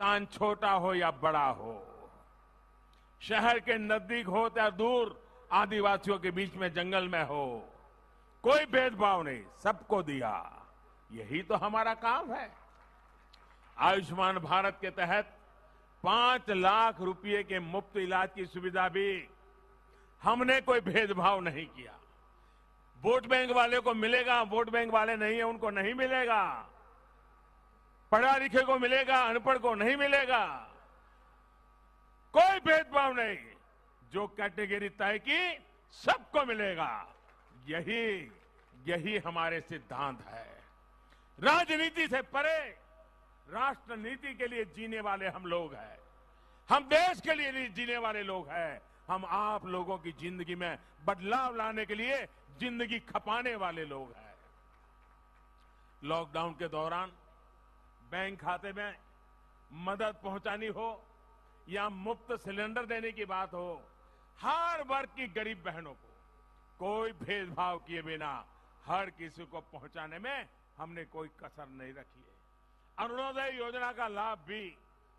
मकान छोटा हो या बड़ा हो, शहर के नजदीक हो या दूर, आदिवासियों के बीच में जंगल में हो, कोई भेदभाव नहीं, सबको दिया। यही तो हमारा काम है। आयुष्मान भारत के तहत 5 लाख रुपए के मुफ्त इलाज की सुविधा भी हमने कोई भेदभाव नहीं किया। वोट बैंक वाले को मिलेगा, वोट बैंक वाले नहीं है उनको नहीं मिलेगा, पढ़ा लिखे को मिलेगा, अनपढ़ को नहीं मिलेगा, कोई भेदभाव नहीं। जो कैटेगरी तय की सबको मिलेगा। यही हमारे सिद्धांत है। राजनीति से परे राष्ट्र नीति के लिए जीने वाले हम लोग हैं। हम देश के लिए जीने वाले लोग हैं। हम आप लोगों की जिंदगी में बदलाव लाने के लिए जिंदगी खपाने वाले लोग हैं। लॉकडाउन के दौरान बैंक खाते में मदद पहुंचानी हो या मुफ्त सिलेंडर देने की बात हो, हर वर्ग की गरीब बहनों को कोई भेदभाव किए बिना हर किसी को पहुंचाने में हमने कोई कसर नहीं रखी है। अरुणोदय योजना का लाभ भी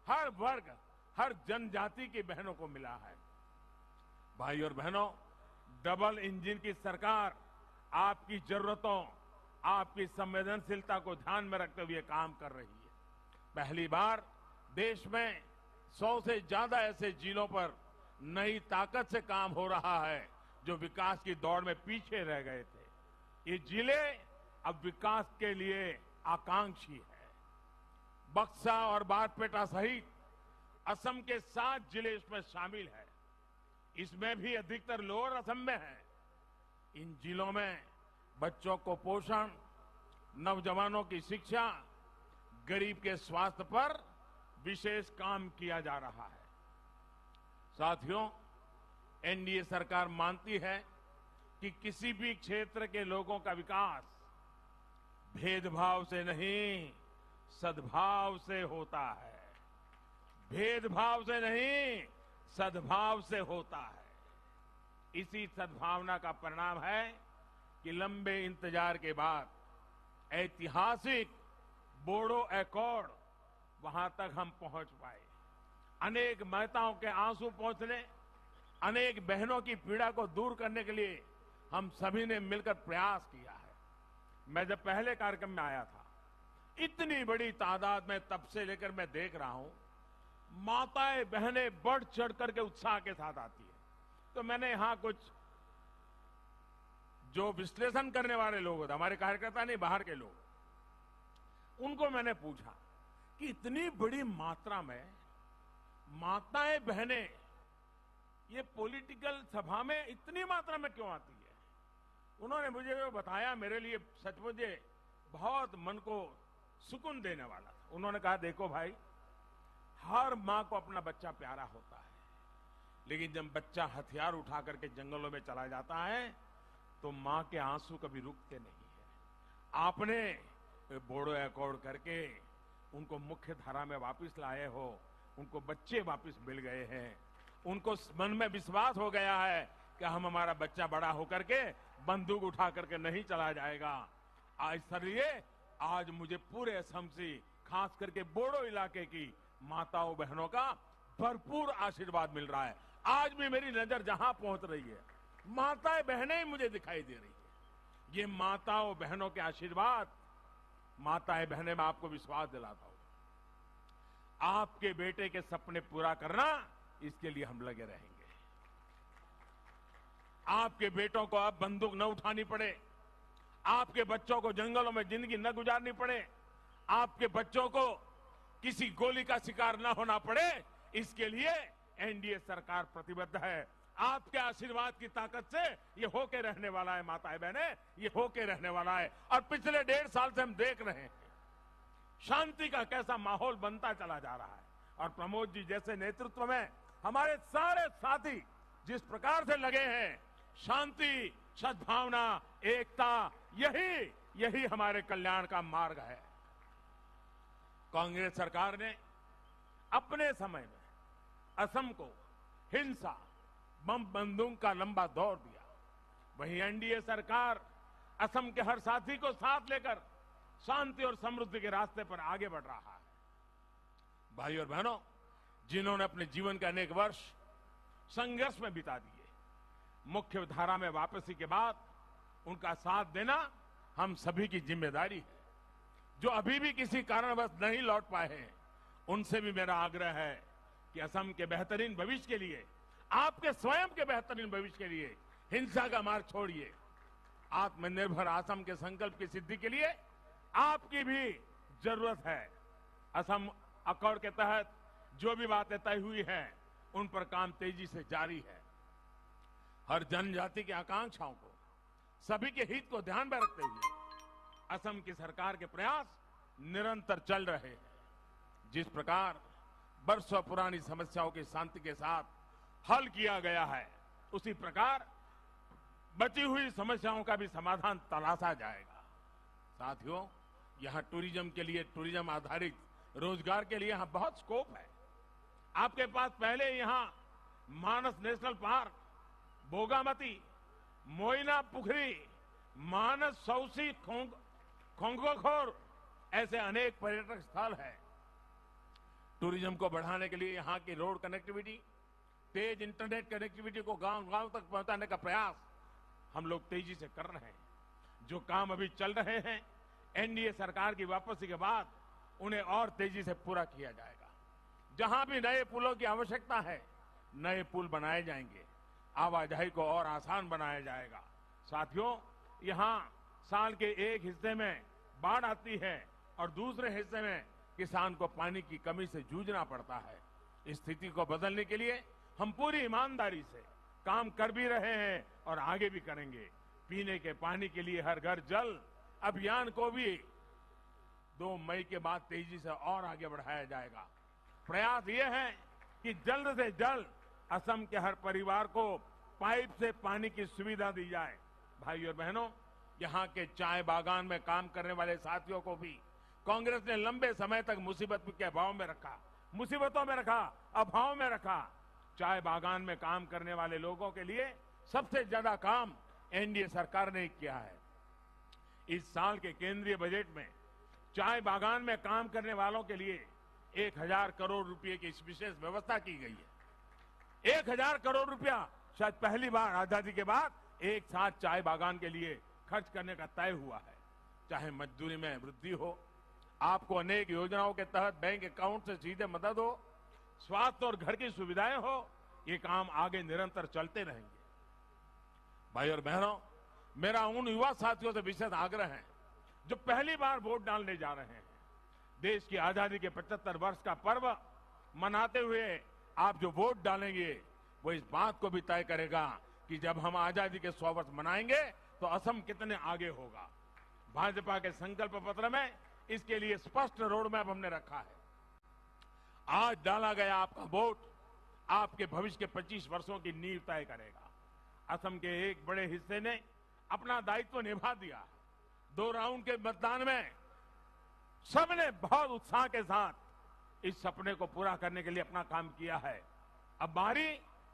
हर वर्ग, हर जनजाति की बहनों को मिला है। भाई और बहनों, डबल इंजन की सरकार आपकी जरूरतों, आपकी संवेदनशीलता को ध्यान में रखते हुए काम कर रही है। पहली बार देश में 100 से ज्यादा ऐसे जिलों पर नई ताकत से काम हो रहा है जो विकास की दौड़ में पीछे रह गए थे। ये जिले अब विकास के लिए आकांक्षी है। बक्सा और बारपेटा सहित असम के 7 जिले इसमें शामिल है। इसमें भी अधिकतर लोअर असम में है। इन जिलों में बच्चों को पोषण, नौजवानों की शिक्षा, गरीब के स्वास्थ्य पर विशेष काम किया जा रहा है। साथियों, एनडीए सरकार मानती है कि किसी भी क्षेत्र के लोगों का विकास भेदभाव से नहीं, सद्भाव से होता है। भेदभाव से नहीं, सद्भाव से होता है। इसी सद्भावना का परिणाम है कि लंबे इंतजार के बाद ऐतिहासिक बोडो एकॉर्ड वहां तक हम पहुंच पाए। अनेक माताओं के आंसू पोंछने, अनेक बहनों की पीड़ा को दूर करने के लिए हम सभी ने मिलकर प्रयास किया है। मैं जब पहले कार्यक्रम में आया था, इतनी बड़ी तादाद में तब से लेकर मैं देख रहा हूं, माताएं बहनें बढ़ चढ़ करके उत्साह के साथ आती है। तो मैंने यहां कुछ जो विश्लेषण करने वाले लोग होते, हमारे कार्यकर्ता नहीं, बाहर के लोग, उनको मैंने पूछा कि इतनी बड़ी मात्रा में माताएं बहनें ये पॉलिटिकल सभा में इतनी मात्रा में क्यों आती है। उन्होंने मुझे वो बताया, मेरे लिए सचमुच बहुत मन को सुकून देने वाला था। उन्होंने कहा, देखो भाई, हर मां को अपना बच्चा प्यारा होता है, लेकिन जब बच्चा हथियार उठा करके जंगलों में चला जाता है तो मां के आंसू कभी रुकते नहीं है। आपने बोडो एकॉर्ड करके उनको मुख्य धारा में वापस लाए हो, उनको बच्चे वापस मिल गए हैं, उनको मन में विश्वास हो गया है कि हमारा बच्चा बड़ा होकर के बंदूक उठा करके नहीं चला जाएगा। इसलिए आज मुझे पूरे असम से, खास करके बोडो इलाके की माताओं बहनों का भरपूर आशीर्वाद मिल रहा है। आज भी मेरी नजर जहां पहुंच रही है, माताएं बहनें ही मुझे दिखाई दे रही है। ये माताओं बहनों के आशीर्वाद, माताएं बहनें, मैं आपको विश्वास दिलाता हूं, आपके बेटे के सपने पूरा करना, इसके लिए हम लगे रहेंगे। आपके बेटों को अब बंदूक न उठानी पड़े, आपके बच्चों को जंगलों में जिंदगी न गुजारनी पड़े, आपके बच्चों को किसी गोली का शिकार न होना पड़े, इसके लिए एनडीए सरकार प्रतिबद्ध है। आपके आशीर्वाद की ताकत से ये होके रहने वाला है। माताएं बहनें, ये होके रहने वाला है। और पिछले 1.5 साल से हम देख रहे हैं शांति का कैसा माहौल बनता चला जा रहा है। और प्रमोद जी जैसे नेतृत्व में हमारे सारे साथी जिस प्रकार से लगे हैं, शांति, सद्भावना, एकता, यही हमारे कल्याण का मार्ग है। कांग्रेस सरकार ने अपने समय में असम को हिंसा, बम बंदूक का लंबा दौर दिया। वहीं एनडीए सरकार असम के हर साथी को साथ लेकर शांति और समृद्धि के रास्ते पर आगे बढ़ रहा है। भाई और बहनों, जिन्होंने अपने जीवन के अनेक वर्ष संघर्ष में बिता दिए, मुख्य धारा में वापसी के बाद उनका साथ देना हम सभी की जिम्मेदारी है। जो अभी भी किसी कारणवश नहीं लौट पाए हैं, उनसे भी मेरा आग्रह है कि असम के बेहतरीन भविष्य के लिए, आपके स्वयं के बेहतरीन भविष्य के लिए हिंसा का मार्ग छोड़िए। आत्मनिर्भर असम के संकल्प की सिद्धि के लिए आपकी भी जरूरत है। असम अकॉर्ड के तहत जो भी बातें तय हुई हैं, उन पर काम तेजी से जारी है। हर जनजाति की आकांक्षाओं को, सभी के हित को ध्यान में रखते हुए असम की सरकार के प्रयास निरंतर चल रहे हैं। जिस प्रकार वर्षों पुरानी समस्याओं की शांति के साथ हल किया गया है, उसी प्रकार बची हुई समस्याओं का भी समाधान तलाशा जाएगा। साथियों, यहां टूरिज्म के लिए, टूरिज्म आधारित रोजगार के लिए यहां बहुत स्कोप है। आपके पास पहले यहां मानस नेशनल पार्क, बोगामती, मोइना पुखरी, मानस सौसी, खोंगोखोर ऐसे अनेक पर्यटक स्थल हैं। टूरिज्म को बढ़ाने के लिए यहां की रोड कनेक्टिविटी, तेज इंटरनेट कनेक्टिविटी को गांव-गांव तक पहुंचाने का प्रयास हम लोग तेजी से कर रहे हैं। जो काम अभी चल रहे हैं, एनडीए सरकार की वापसी के बाद उन्हें और तेजी से पूरा किया जाएगा। जहां भी नए पुलों की आवश्यकता है, नए पुल बनाए जाएंगे, आवाजाही को और आसान बनाया जाएगा। साथियों, यहां साल के एक हिस्से में बाढ़ आती है और दूसरे हिस्से में किसान को पानी की कमी से जूझना पड़ता है। इस स्थिति को बदलने के लिए हम पूरी ईमानदारी से काम कर भी रहे हैं और आगे भी करेंगे। पीने के पानी के लिए हर घर जल अभियान को भी 2 मई के बाद तेजी से और आगे बढ़ाया जाएगा। प्रयास ये है कि जल्द से जल्द असम के हर परिवार को पाइप से पानी की सुविधा दी जाए। भाई और बहनों, यहां के चाय बागान में काम करने वाले साथियों को भी कांग्रेस ने लंबे समय तक मुसीबतों में रखा, अभाव में रखा। चाय बागान में काम करने वाले लोगों के लिए सबसे ज्यादा काम एनडीए सरकार ने किया है। इस साल के केंद्रीय बजट में चाय बागान में काम करने वालों के लिए 1000 करोड़ रुपए की विशेष व्यवस्था की गई है। 1000 करोड़ रुपया शायद पहली बार आजादी के बाद एक साथ चाय बागान के लिए खर्च करने का तय हुआ है। चाहे मजदूरी में वृद्धि हो, आपको अनेक योजनाओं के तहत बैंक अकाउंट से सीधे मदद हो, स्वास्थ्य और घर की सुविधाएं हो, ये काम आगे निरंतर चलते रहेंगे। भाई और बहनों, मेरा उन युवा साथियों से विशेष आग्रह है जो पहली बार वोट डालने जा रहे हैं। देश की आजादी के 75 वर्ष का पर्व मनाते हुए आप जो वोट डालेंगे, वो इस बात को भी तय करेगा कि जब हम आजादी के 100 वर्ष मनाएंगे तो असम कितने आगे होगा। भाजपा के संकल्प पत्र में इसके लिए स्पष्ट रोड मैप हमने रखा है। आज डाला गया आपका वोट आपके भविष्य के 25 वर्षों की नींव तय करेगा। असम के एक बड़े हिस्से ने अपना दायित्व निभा दिया। 2 राउंड के मतदान में सबने बहुत उत्साह के साथ इस सपने को पूरा करने के लिए अपना काम किया है। अब बारी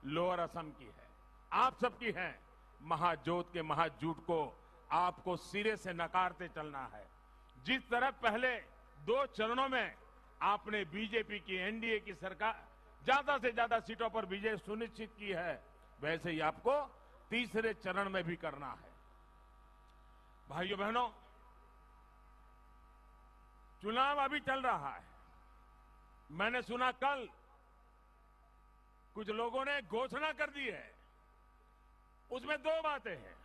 लोअर असम की है, आप सबकी है। महाजोत के महाजूट को आपको सिरे से नकारते चलना है। जिस तरह पहले 2 चरणों में आपने बीजेपी की, एनडीए की सरकार ज्यादा से ज्यादा सीटों पर विजय सुनिश्चित की है, वैसे ही आपको तीसरे चरण में भी करना है। भाइयों बहनों, चुनाव अभी चल रहा है। मैंने सुना कल कुछ लोगों ने घोषणा कर दी है। उसमें 2 बातें हैं।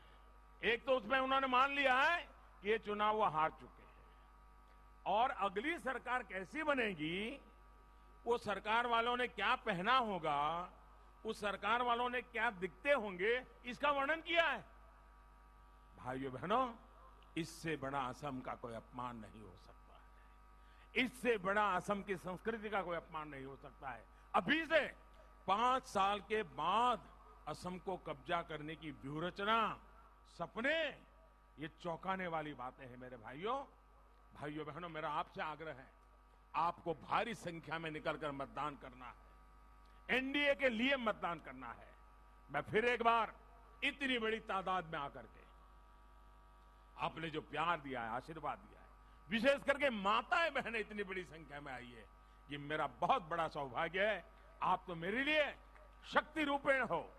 एक तो उसमें उन्होंने मान लिया है कि ये चुनाव वो हार चुके हैं, और अगली सरकार कैसी बनेगी, वो सरकार वालों ने क्या पहना होगा, उस सरकार वालों ने क्या दिखते होंगे, इसका वर्णन किया है। भाइयों बहनों, इससे बड़ा असम का कोई अपमान नहीं हो सकता है। इससे बड़ा असम की संस्कृति का कोई अपमान नहीं हो सकता है। अभी से 5 साल के बाद असम को कब्जा करने की व्यूहरचना, सपने, ये चौंकाने वाली बातें हैं मेरे भाइयों। भाइयों बहनों, मेरा आपसे आग्रह है, आपको भारी संख्या में निकलकर मतदान करना है। एनडीए के लिए मतदान करना है। मैं फिर एक बार इतनी बड़ी तादाद में आकर के आपने जो प्यार दिया है, आशीर्वाद दिया है, विशेष करके माताएं बहनें इतनी बड़ी संख्या में आई है, ये मेरा बहुत बड़ा सौभाग्य है। आप तो मेरे लिए शक्ति रूपेण हो।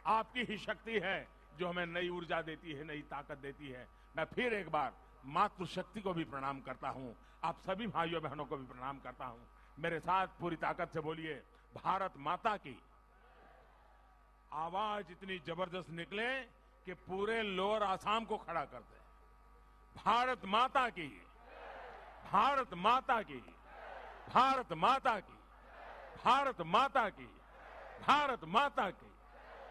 आपकी ही शक्ति है जो हमें नई ऊर्जा देती है, नई ताकत देती है। मैं फिर एक बार मातृशक्ति को भी प्रणाम करता हूं, आप सभी भाइयों बहनों को भी प्रणाम करता हूं। मेरे साथ पूरी ताकत से बोलिए, भारत माता की। आवाज इतनी जबरदस्त निकले कि पूरे लोअर आसाम को खड़ा कर दे। भारत माता की, भारत माता की, भारत माता की, भारत माता की, भारत माता की।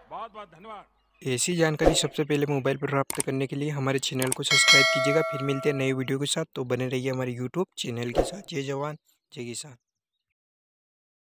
बहुत बहुत धन्यवाद। ऐसी जानकारी सबसे पहले मोबाइल पर प्राप्त करने के लिए हमारे चैनल को सब्सक्राइब कीजिएगा। फिर मिलते हैं नए वीडियो के साथ, तो बने रहिए हमारे यूट्यूब चैनल के साथ। जय जवान जय किसान।